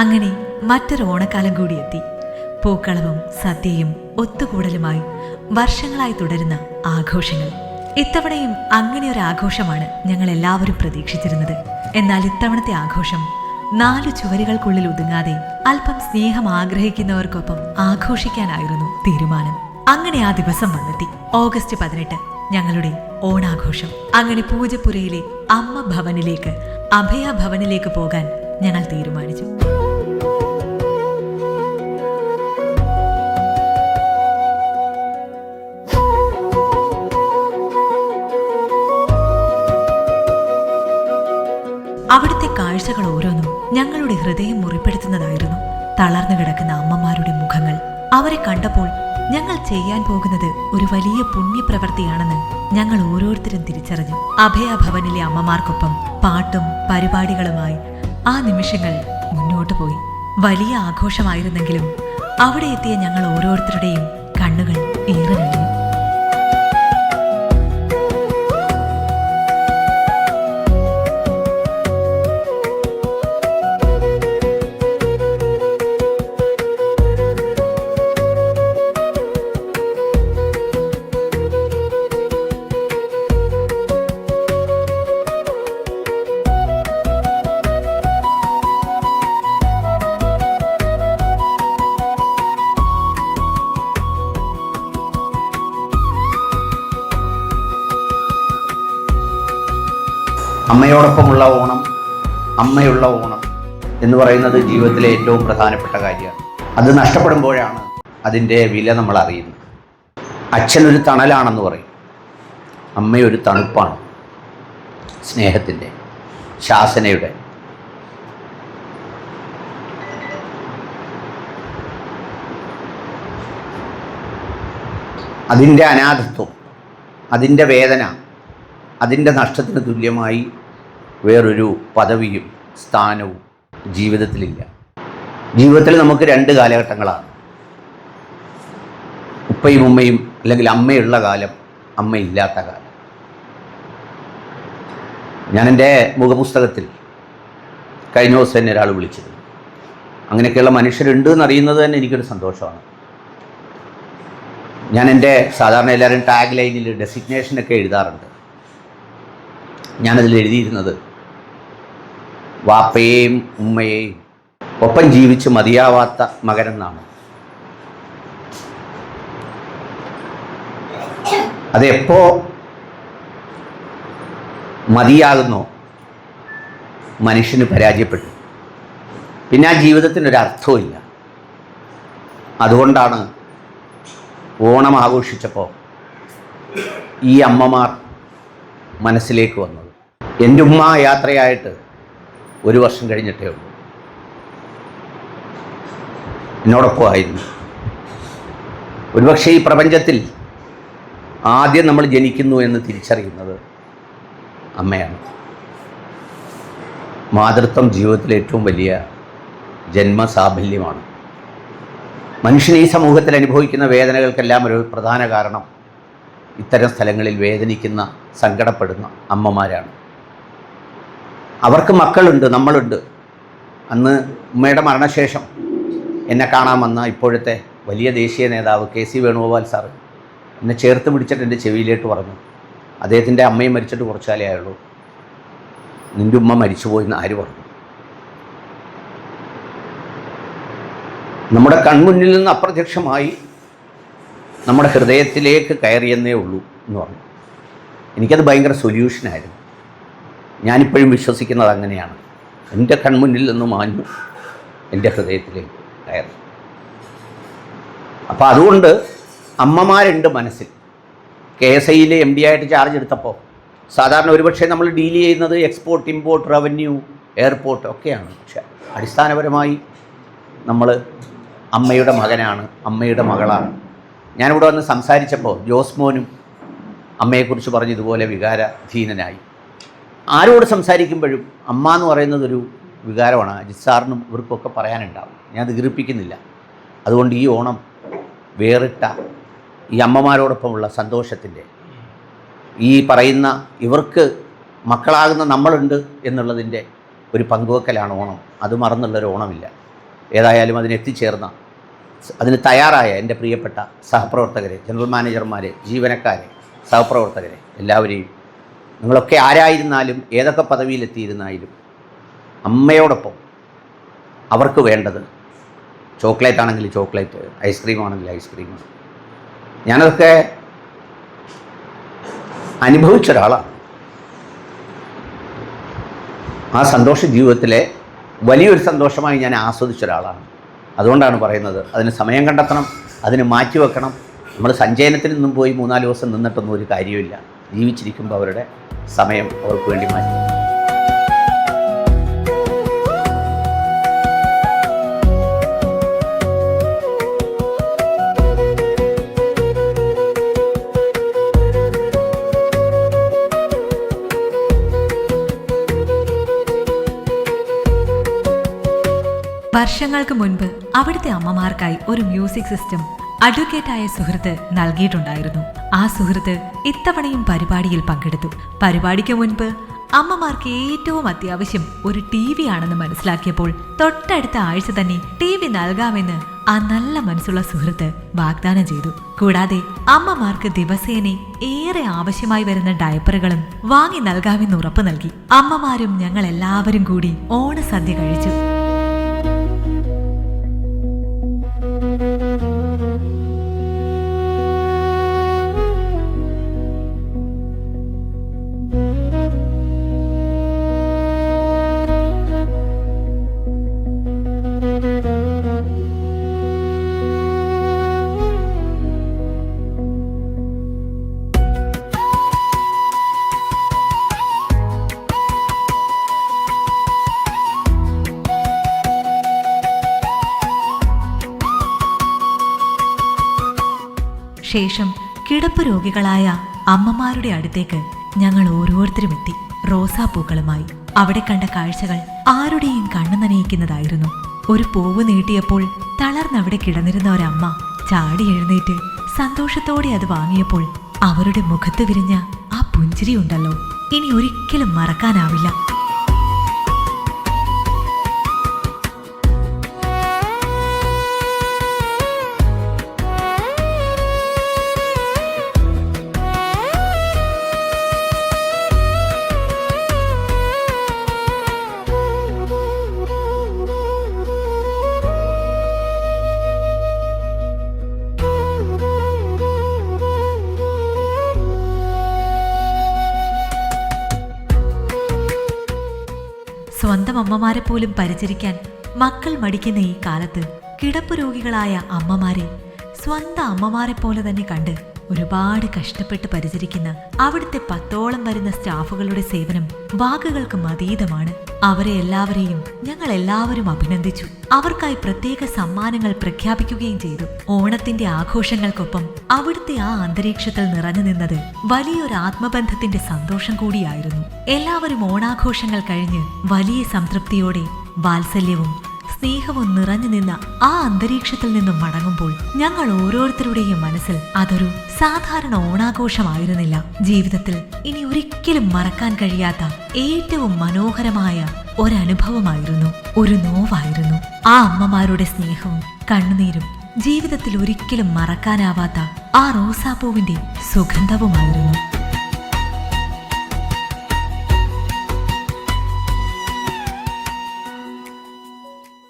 അങ്ങനെ മറ്റൊരു ഓണക്കാലം കൂടി എത്തി. പൂക്കളവും സദ്യയും ഒത്തുകൂടലുമായി വർഷങ്ങളായി തുടരുന്ന ആഘോഷങ്ങൾ. ഇത്തവണയും അങ്ങനെ ഒരു ആഘോഷമാണ് ഞങ്ങൾ എല്ലാവരും പ്രതീക്ഷിച്ചിരുന്നത്. എന്നാൽ ഇത്തവണത്തെ ആഘോഷം 4 ചുവരുകൾക്കുള്ളിൽ ഒതുങ്ങാതെ അല്പം സ്നേഹം ആഗ്രഹിക്കുന്നവർക്കൊപ്പം ആഘോഷിക്കാനായിരുന്നു തീരുമാനം. അങ്ങനെ ആ ദിവസം വന്നെത്തി. ഓഗസ്റ്റ് 18 ഞങ്ങളുടെ ഓണാഘോഷം. അങ്ങനെ പൂജപ്പുരയിലെ അമ്മ ഭവനിലേക്ക്, അഭയ ഭവനിലേക്ക് പോകാൻ ഞങ്ങൾ തീരുമാനിച്ചു. അവിടുത്തെ കാഴ്ചകൾ ഓരോന്നും ഞങ്ങളുടെ ഹൃദയം മുറിപ്പെടുത്തുന്നതായിരുന്നു. തളർന്നു കിടക്കുന്ന അമ്മമാരുടെ മുഖങ്ങൾ. അവരെ കണ്ടപ്പോൾ ഞങ്ങൾ ചെയ്യാൻ പോകുന്നത് ഒരു വലിയ പുണ്യപ്രവൃത്തിയാണെന്ന് ഞങ്ങൾ ഓരോരുത്തരും തിരിച്ചറിഞ്ഞു. അഭയഭവനിലെ അമ്മമാർക്കൊപ്പം പാട്ടും പരിപാടികളുമായി ആ നിമിഷങ്ങൾ മുന്നോട്ടു പോയി. വലിയ ആഘോഷമായിരുന്നെങ്കിലും അവിടെ എത്തിയ ഞങ്ങൾ ഓരോരുത്തരുടെയും കണ്ണുകൾ ഏറെ നിറഞ്ഞു. അമ്മയോടൊപ്പമുള്ള ഓണം, അമ്മയുള്ള ഓണം എന്ന് പറയുന്നത് ജീവിതത്തിലെ ഏറ്റവും പ്രധാനപ്പെട്ട കാര്യമാണ്. അത് നഷ്ടപ്പെടുമ്പോഴാണ് അതിൻ്റെ വില നമ്മൾ അറിയുന്നത്. അച്ഛനൊരു തണലാണെന്ന് പറയും, അമ്മയൊരു തണുപ്പാണ്, സ്നേഹത്തിൻ്റെ, ശാസനയുടെ. അതിൻ്റെ അനാഥത്വം, അതിൻ്റെ വേദന, അതിൻ്റെ നഷ്ടത്തിന് തുല്യമായി വേറൊരു പദവിയും സ്ഥാനവും ജീവിതത്തിലില്ല. ജീവിതത്തിൽ നമുക്ക് 2 കാലഘട്ടങ്ങളാണ്. ഉപ്പയും ഉമ്മയും, അല്ലെങ്കിൽ അമ്മയുള്ള കാലം, അമ്മയില്ലാത്ത കാലം. ഞാൻ എൻ്റെ മുഖപുസ്തകത്തിൽ കഴിഞ്ഞ ദിവസം എന്നെ ഒരാൾ വിളിച്ചിരുന്നു. അങ്ങനെയൊക്കെയുള്ള മനുഷ്യരുണ്ട് എന്നറിയുന്നത് തന്നെ എനിക്കൊരു സന്തോഷമാണ്. ഞാൻ എൻ്റെ സാധാരണ എല്ലാവരും ടാഗ് ലൈനിൽ ഡെസിഗ്നേഷനൊക്കെ എഴുതാറുണ്ട്. ഞാനതിൽ എഴുതിയിരുന്നത് വാപ്പയെയും ഉമ്മയെയും ഒപ്പം ജീവിച്ച് മതിയാവാത്ത മകനെന്നാണ്. അതെപ്പോ മതിയാകുന്നോ മനുഷ്യന് പരാജയപ്പെട്ടു. പിന്നെ ആ ജീവിതത്തിനൊരർത്ഥവുമില്ല. അതുകൊണ്ടാണ് ഓണം ആഘോഷിച്ചപ്പോൾ ഈ അമ്മമാർ മനസ്സിലേക്ക് വന്നത്. എൻ്റെ ഉമ്മ യാത്രയായിട്ട് 1 വർഷം കഴിഞ്ഞിട്ടേ ഉള്ളൂ. എന്നോടൊപ്പമായിരുന്നു. ഒരുപക്ഷെ ഈ പ്രപഞ്ചത്തിൽ ആദ്യം നമ്മൾ ജനിക്കുന്നു എന്ന് തിരിച്ചറിയുന്നത് അമ്മയാണ്. മാതൃത്വം ജീവിതത്തിലെ ഏറ്റവും വലിയ ജന്മസാഫല്യമാണ്. മനുഷ്യൻ ഈ സമൂഹത്തിൽ അനുഭവിക്കുന്ന വേദനകൾക്കെല്ലാം ഒരു പ്രധാന കാരണം ഇത്തരം സ്ഥലങ്ങളിൽ വേദനിക്കുന്ന, സങ്കടപ്പെടുന്ന അമ്മമാരാണ്. അവർക്ക് മക്കളുണ്ട്, നമ്മളുണ്ട്. അന്ന് ഉമ്മയുടെ മരണശേഷം എന്നെ കാണാൻ വന്ന ഇപ്പോഴത്തെ വലിയ ദേശീയ നേതാവ് KC വേണുഗോപാൽ സാറ് എന്നെ ചേർത്ത് പിടിച്ചിട്ട് എൻ്റെ ചെവിയിലേട്ട് പറഞ്ഞു, അദ്ദേഹത്തിൻ്റെ അമ്മയും മരിച്ചിട്ട് കുറച്ചാലേ ആയുള്ളൂ, നിൻ്റെ ഉമ്മ മരിച്ചുപോയെന്ന് ആര് പറഞ്ഞു? നമ്മുടെ കൺമുന്നിൽ നിന്ന് അപ്രത്യക്ഷമായി നമ്മുടെ ഹൃദയത്തിലേക്ക് കയറിയെന്നേ ഉള്ളൂ എന്ന് പറഞ്ഞു. എനിക്കത് ഭയങ്കര സൊല്യൂഷനായിരുന്നു. ഞാനിപ്പോഴും വിശ്വസിക്കുന്നത് അങ്ങനെയാണ്. എൻ്റെ കൺമുന്നിൽ നിന്ന് മാഞ്ഞു എൻ്റെ ഹൃദയത്തിലേക്ക് കയറി. അപ്പോൾ അതുകൊണ്ട് അമ്മമാരുണ്ട് മനസ്സിൽ. KSIയിൽ MD ആയിട്ട് ചാർജ് എടുത്തപ്പോൾ സാധാരണ ഒരുപക്ഷെ നമ്മൾ ഡീൽ ചെയ്യുന്നത് എക്സ്പോർട്ട്, ഇമ്പോർട്ട്, റവന്യൂ, എയർപോർട്ട് ഒക്കെയാണ്. പക്ഷേ അടിസ്ഥാനപരമായി നമ്മൾ അമ്മയുടെ മകനാണ്, അമ്മയുടെ മകളാണ്. ഞാനിവിടെ വന്ന് സംസാരിച്ചപ്പോൾ ജോസ്മോനും അമ്മയെക്കുറിച്ച് പറഞ്ഞ് ഇതുപോലെ വികാരധീനനായി. ആരോട് സംസാരിക്കുമ്പോഴും അമ്മ എന്ന് പറയുന്നതൊരു വികാരമാണ്. അജിത് സാറിനും ഇവർക്കൊക്കെ പറയാനുണ്ടാവും. ഞാൻ ദീർഘിപ്പിക്കുന്നില്ല. അതുകൊണ്ട് ഈ ഓണം വേറിട്ട ഈ അമ്മമാരോടൊപ്പമുള്ള സന്തോഷത്തിൻ്റെ, ഈ പറയുന്ന ഇവർക്ക് മക്കളാകുന്ന നമ്മളുണ്ട് എന്നുള്ളതിൻ്റെ ഒരു പങ്കുവെക്കലാണ് ഓണം. അത് മറന്നുള്ളൊരു ഓണമില്ല. ഏതായാലും അതിനെത്തിച്ചേർന്ന, അതിന് തയ്യാറായ എൻ്റെ പ്രിയപ്പെട്ട സഹപ്രവർത്തകരെ, ജനറൽ മാനേജർമാരെ, ജീവനക്കാരെ, സഹപ്രവർത്തകരെ എല്ലാവരെയും, നിങ്ങളൊക്കെ ആരായിരുന്നാലും ഏതൊക്കെ പദവിയിലെത്തിയിരുന്നാലും അമ്മയോടൊപ്പം അവർക്ക് വേണ്ടത് ചോക്ലേറ്റ് ആണെങ്കിൽ ചോക്ലേറ്റ്, ഐസ്ക്രീം ആണെങ്കിൽ ഐസ്ക്രീമാണ്. ഞാനതൊക്കെ അനുഭവിച്ച ഒരാളാണ്. ആ സന്തോഷ ജീവിതത്തിലെ വലിയൊരു സന്തോഷമായി ഞാൻ ആസ്വദിച്ച ഒരാളാണ്. അതുകൊണ്ടാണ് പറയുന്നത്, അതിന് സമയം കണ്ടെത്തണം, അതിന് മാറ്റിവെക്കണം. നമ്മൾ സഞ്ചയനത്തിൽ നിന്നും പോയി 3-4 ദിവസം നിന്നിട്ടൊന്നും ഒരു കാര്യമില്ല. ജീവിച്ചിരിക്കുമ്പോൾ അവരുടെ സമയം അവർക്ക് വേണ്ടി മാറ്റി. വർഷങ്ങൾക്ക് മുൻപ് അവിടുത്തെ അമ്മമാർക്കായി ഒരു മ്യൂസിക് സിസ്റ്റം അഡ്വക്കേറ്റായ സുഹൃത്ത് നൽകിയിട്ടുണ്ടായിരുന്നു. ആ സുഹൃത്ത് ഇത്തവണയും പരിപാടിയിൽ പങ്കെടുത്തു. പരിപാടിക്ക് മുൻപ് അമ്മമാർക്ക് ഏറ്റവും അത്യാവശ്യം ഒരു TV ആണെന്ന് മനസ്സിലാക്കിയപ്പോൾ തൊട്ടടുത്ത ആഴ്ച തന്നെ TV നൽകാമെന്ന് ആ നല്ല മനസ്സുള്ള സുഹൃത്ത് വാഗ്ദാനം ചെയ്തു. കൂടാതെ അമ്മമാർക്ക് ദിവസേന ഏറെ ആവശ്യമായി വരുന്ന ഡയപ്പറുകളും വാങ്ങി നൽകാമെന്ന് ഉറപ്പ് നൽകി. അമ്മമാരും ഞങ്ങൾ എല്ലാവരും കൂടി ഓണസദ്യ കഴിച്ചു. ശേഷം കിടപ്പ് രോഗികളായ അമ്മമാരുടെ അടുത്തേക്ക് ഞങ്ങൾ ഓരോരുത്തരും എത്തി, റോസാപ്പൂക്കളുമായി. അവിടെ കണ്ട കാഴ്ചകൾ ആരുടെയും കണ്ണു നനയിക്കുന്നതായിരുന്നു. ഒരു പൂവ് നീട്ടിയപ്പോൾ തളർന്നവിടെ കിടന്നിരുന്ന ഒരമ്മ ചാടി എഴുന്നേറ്റ് സന്തോഷത്തോടെ അത് വാങ്ങിയപ്പോൾ അവരുടെ മുഖത്ത് വിരിഞ്ഞ ആ പുഞ്ചിരിയുണ്ടല്ലോ, ഇനി ഒരിക്കലും മറക്കാനാവില്ല. സ്വന്തം അമ്മമാരെ പോലും പരിചരിക്കാൻ മക്കൾ മടിക്കുന്ന ഈ കാലത്ത് കിടപ്പ് രോഗികളായ അമ്മമാരെ സ്വന്തം അമ്മമാരെ പോലെ തന്നെ കണ്ട് ഒരുപാട് കഷ്ടപ്പെട്ട് പരിചരിക്കുന്ന അവിടുത്തെ 10ഓളം വരുന്ന സ്റ്റാഫുകളുടെ സേവനം വാക്കുകൾക്ക് അതീതമാണ്. അവരെ എല്ലാവരെയും ഞങ്ങൾ എല്ലാവരും അഭിനന്ദിച്ചു. അവർക്കായി പ്രത്യേക സമ്മാനങ്ങൾ പ്രഖ്യാപിക്കുകയും ചെയ്തു. ഓണത്തിന്റെ ആഘോഷങ്ങൾക്കൊപ്പം അവിടുത്തെ ആ അന്തരീക്ഷത്തിൽ നിറഞ്ഞു നിന്നത് വലിയൊരു ആത്മബന്ധത്തിന്റെ സന്തോഷം കൂടിയായിരുന്നു. എല്ലാവരും ഓണാഘോഷങ്ങൾ കഴിഞ്ഞ് വലിയ സംതൃപ്തിയോടെ വാത്സല്യവും സ്നേഹവും നിറഞ്ഞു നിന്ന ആ അന്തരീക്ഷത്തിൽ നിന്നും മടങ്ങുമ്പോൾ ഞങ്ങൾ ഓരോരുത്തരുടെയും മനസ്സിൽ അതൊരു സാധാരണ ഓണാഘോഷമായിരുന്നില്ല. ജീവിതത്തിൽ ഇനി ഒരിക്കലും മറക്കാൻ കഴിയാത്ത ഏറ്റവും മനോഹരമായ ഒരനുഭവമായിരുന്നു, ഒരു നോവായിരുന്നു. ആ അമ്മമാരുടെ സ്നേഹവും കണ്ണുനീരും ജീവിതത്തിൽ ഒരിക്കലും മറക്കാനാവാത്ത ആ റോസാപ്പൂവിന്റെ സുഗന്ധവുമായിരുന്നു.